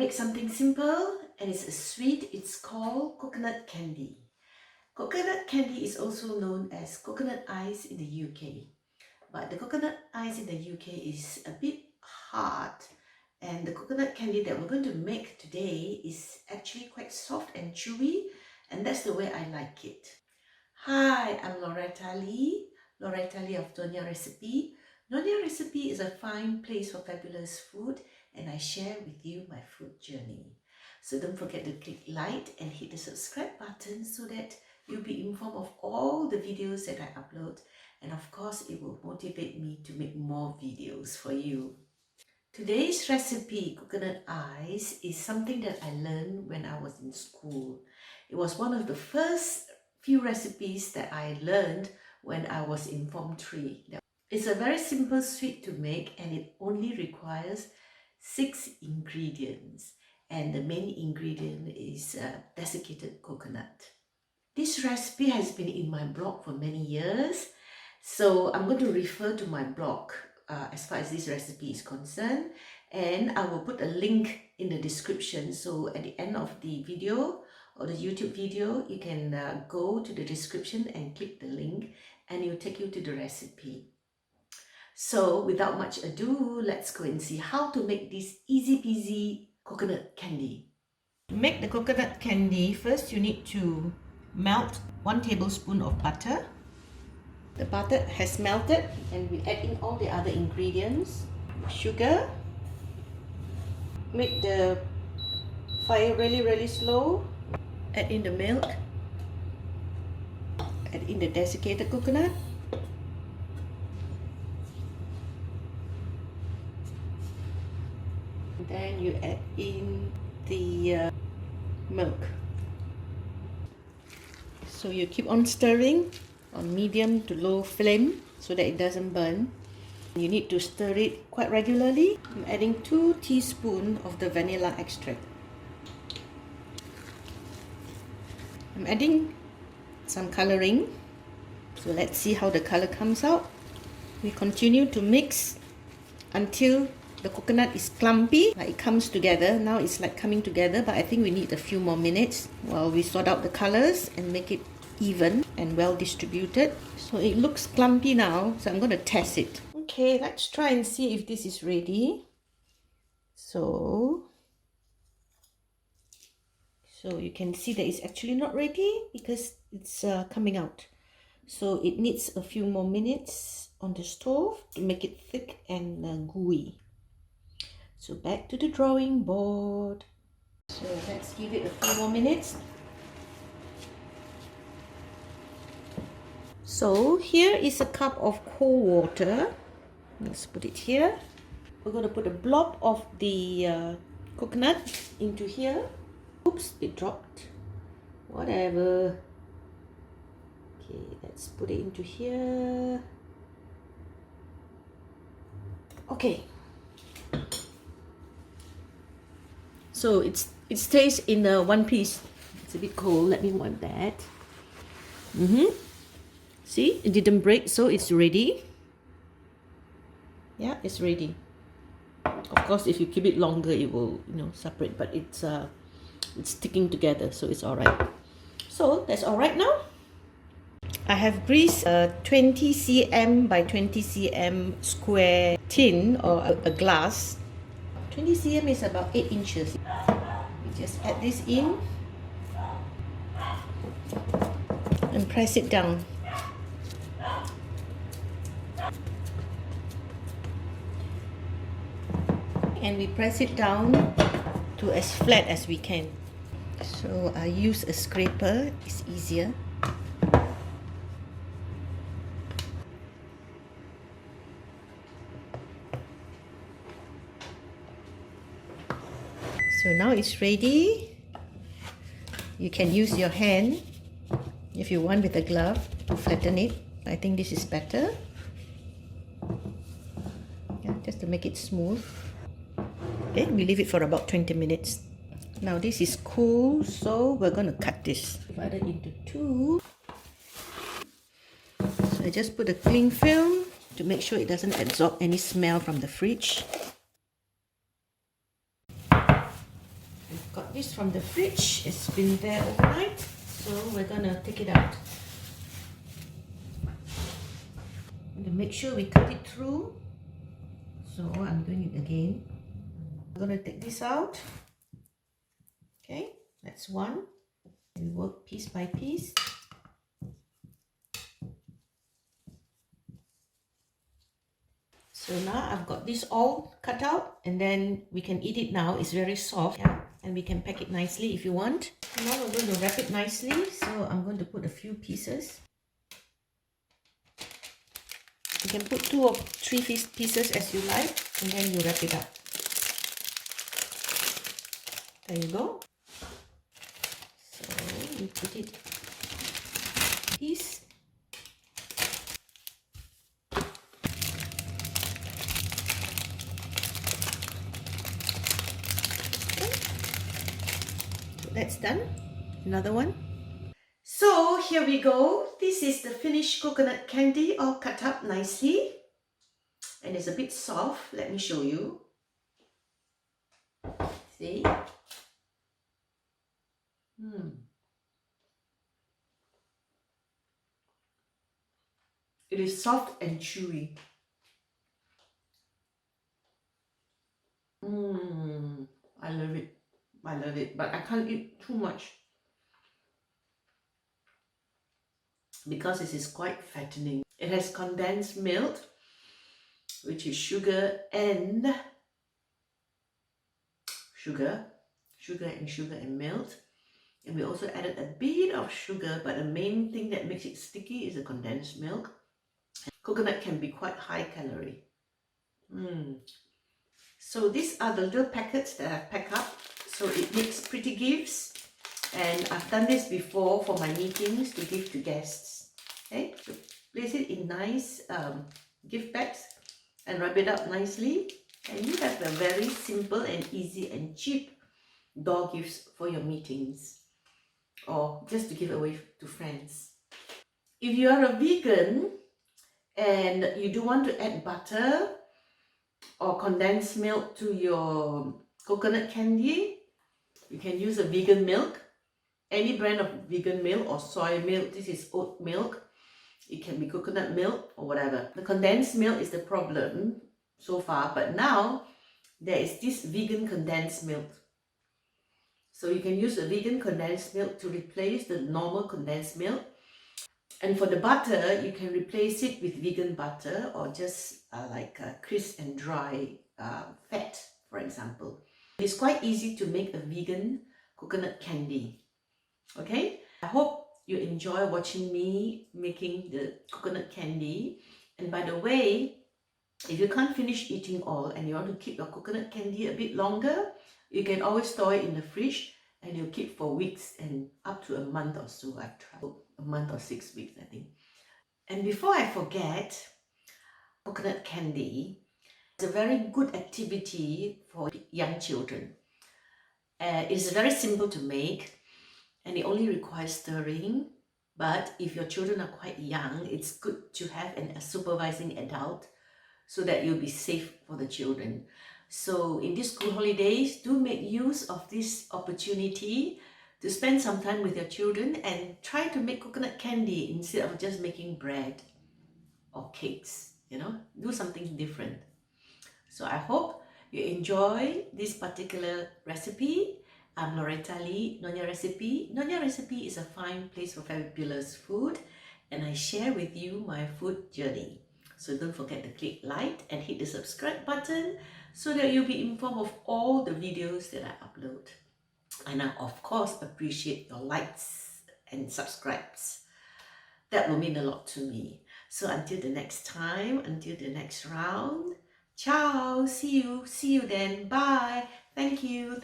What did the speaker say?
make something simple and it's a sweet. It's called coconut candy. Coconut candy is also known as coconut ice in the UK. But the coconut ice in the UK is a bit hard, and the coconut candy that we're going to make today is actually quite soft and chewy, and that's the way I like it. Hi, I'm Loretta Lee of Nyonya Recipe. Nyonya Recipe is a fine place for fabulous food, and I share with you my food journey. So don't forget to click like and hit the subscribe button so that you'll be informed of all the videos that I upload, and of course it will motivate me to make more videos for you. Today's recipe, coconut ice, is something that I learned when I was in school. It was one of the first few recipes that I learned when I was in Form 3. It's a very simple sweet to make, and it only requires 6 ingredients. And the main ingredient is desiccated coconut. This recipe has been in my blog for many years, so I'm going to refer to my blog as far as this recipe is concerned, and I will put a link in the description, so at the end of the video or the YouTube video you can go to the description and click the link and it will take you to the recipe. So without much ado, let's go and see how to make this easy peasy coconut candy. To make the coconut candy, first you need to melt 1 tablespoon of butter. The butter has melted and we add in all the other ingredients. Sugar. Make the fire really slow. Add in the milk. Add in the desiccated coconut. And then you add in the milk. So you keep on stirring on medium to low flame so that it doesn't burn. You need to stir it quite regularly. I'm adding 2 teaspoons of the vanilla extract. I'm adding some coloring. So let's see how the color comes out. We continue to mix until the coconut is clumpy, like it comes together. Now it's like coming together, but I think we need a few more minutes while we sort out the colors and make it even and well distributed. So it looks clumpy now, so I'm going to test it. Okay, let's try and see if this is ready. So you can see that it's actually not ready because it's coming out. So it needs a few more minutes on the stove to make it thick and gooey. So back to the drawing board. So let's give it a few more minutes. So here is a cup of cold water. Let's put it here. We're going to put a blob of the coconut into here. Oops, it dropped. Whatever. Okay, let's put it into here. Okay. So it stays in one piece. It's a bit cold. Let me wipe that. See, it didn't break, so it's ready. Yeah, it's ready. Of course, if you keep it longer, it will, separate. But it's sticking together, so it's all right. So that's all right now. I have greased a 20 cm by 20 cm square tin or a glass. 20 cm is about 8 inches. We just add this in and press it down. And we press it down to as flat as we can. So I use a scraper, it's easier. So now it's ready. You can use your hand if you want with a glove to flatten it. I think this is better. Yeah, just to make it smooth. Okay, we leave it for about 20 minutes. Now this is cool, so we're going to cut this. Divide it into 2. So I just put a cling film to make sure it doesn't absorb any smell from the fridge. got this from the fridge. It's been there overnight, so we're gonna take it out. And make sure we cut it through. So I'm doing it again. I'm gonna take this out. Okay, that's one. We work piece by piece. So now I've got this all cut out, and then we can eat it now. It's very soft, yeah, and we can pack it nicely if you want. Now we're going to wrap it nicely. So I'm going to put a few pieces. You can put 2 or 3 pieces as you like, and then you wrap it up. There you go. So you put it piece. Okay. So that's done. Another one. So here we go. This is the finished coconut candy, all cut up nicely. And it's a bit soft. Let me show you. See? It is soft and chewy. I love it. I love it. But I can't eat too much because this is quite fattening. It has condensed milk, which is sugar and milk. And we also added a bit of sugar, but the main thing that makes it sticky is the condensed milk. Coconut can be quite high calorie. So these are the little packets that I've packed up. So it makes pretty gifts. And I've done this before for my meetings to give to guests. Okay, so place it in nice gift bags and wrap it up nicely. And you have a very simple and easy and cheap door gifts for your meetings or just to give away to friends. If you are a vegan and you do want to add butter or condensed milk to your coconut candy, you can use a vegan milk, any brand of vegan milk or soy milk. This is oat milk. It can be coconut milk or whatever. The condensed milk is the problem so far, but now there is this vegan condensed milk. So you can use a vegan condensed milk to replace the normal condensed milk. And for the butter, you can replace it with vegan butter or just like crisp and dry fat, for example. It's quite easy to make a vegan coconut candy. Okay, I hope you enjoy watching me making the coconut candy. And by the way, if you can't finish eating all and you want to keep your coconut candy a bit longer, you can always store it in the fridge and you'll keep for weeks and up to a month or so. I've tried a month or 6 weeks, I think. And before I forget, coconut candy is a very good activity for young children. It's very simple to make and it only requires stirring. But if your children are quite young, it's good to have a supervising adult so that you'll be safe for the children. So in these school holidays, do make use of this opportunity to spend some time with your children and try to make coconut candy instead of just making bread or cakes, do something different. So I hope you enjoy this particular recipe. I'm Loretta Lee, Nyonya Recipe. Nyonya Recipe is a fine place for fabulous food, and I share with you my food journey. So don't forget to click like and hit the subscribe button so that you'll be informed of all the videos that I upload. And I of course appreciate your likes and subscribes. That will mean a lot to me. So until the next time, until the next round, ciao, see you then, bye. Thank you.